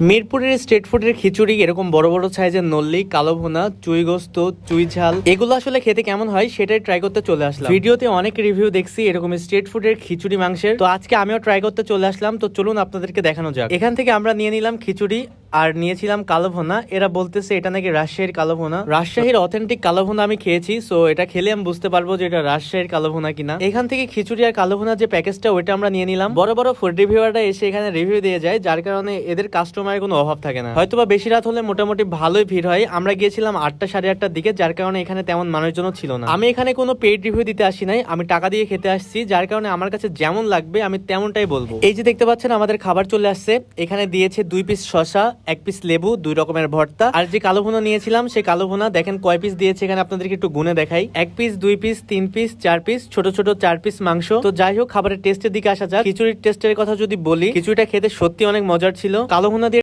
মিরপুরের স্ট্রিট ফুডের খিচুড়ি এরকম বড় বড় সাইজের নল্লি, কালো ভুনা, চুই গোস্ত, চুই ঝাল এগুলো আসলে খেতে কেমন হয় সেটাই ট্রাই করতে চলে আসলাম। ভিডিওতে অনেক রিভিউ দেখছি এরকম স্ট্রিট ফুডের খিচুড়ি মাংসের, তো আজকে আমিও ট্রাই করতে চলে আসলাম। তো চলুন আপনাদেরকে দেখানো যাক। এখান থেকে আমরা নিয়ে নিলাম খিচুড়ি আর নিয়েছিলাম কালো ভুনা। এরা বলতেছে এটা নাকি রাজশাহীর কালো ভুনা। রাজশাহীর অথেন্টিক কালো ভুনা আমি খেয়েছি, সো এটা খেলে আমি বুঝতে পারবো যে এটা রাজশাহীর কালো ভুনা কিনা। এখান থেকে খিচুড়ি আর কালো ভুনা যে প্যাকেজটা ওইটা আমরা নিয়ে নিলাম। বড় বড় ফুড রিভিউয়াররা এসে এখানে রিভিউ দিয়ে যায়, যার কারণে এদের কাস্টমারের কোনো অভাব থাকে না। হয়তোবা বেশি রাত হলে মোটামুটি ভালোই ভিড় হয়। আমরা গিয়েছিলাম 8টা সাড়ে 8টার দিকে, যার কারণে এখানে তেমন মানুষজন ছিল না। আমি এখানে কোনো পেইড রিভিউ দিতে আসি নাই, আমি টাকা দিয়ে খেতে আসছি, যার কারণে আমার কাছে যেমন লাগবে আমি তেমনটাই বলবো। এই যে দেখতে পাচ্ছেন আমাদের খাবার চলে আসছে। এখানে দিয়েছে 2 পিস শসা, 1 পিস লেবু, 2 রকমের ভর্তা। আর যে কালো ভুনা নিয়েছিলাম সেই কালো ভুনা দেখেন কয় পিস দিয়েছে এখানে আপনাদেরকে একটু গুনে দেখাই। 1 পিস, 2 পিস, 3 পিস, 4 পিস, ছোট ছোট 4 পিস মাংস। তো যাই হোক, খাবারের টেস্টের দিকে আসা যাক। খিচুড়ির টেস্টের কথা যদি বলি, খিচুড়িটা খেতে সত্যি অনেক মজার ছিল। কালো ভুনা দিয়ে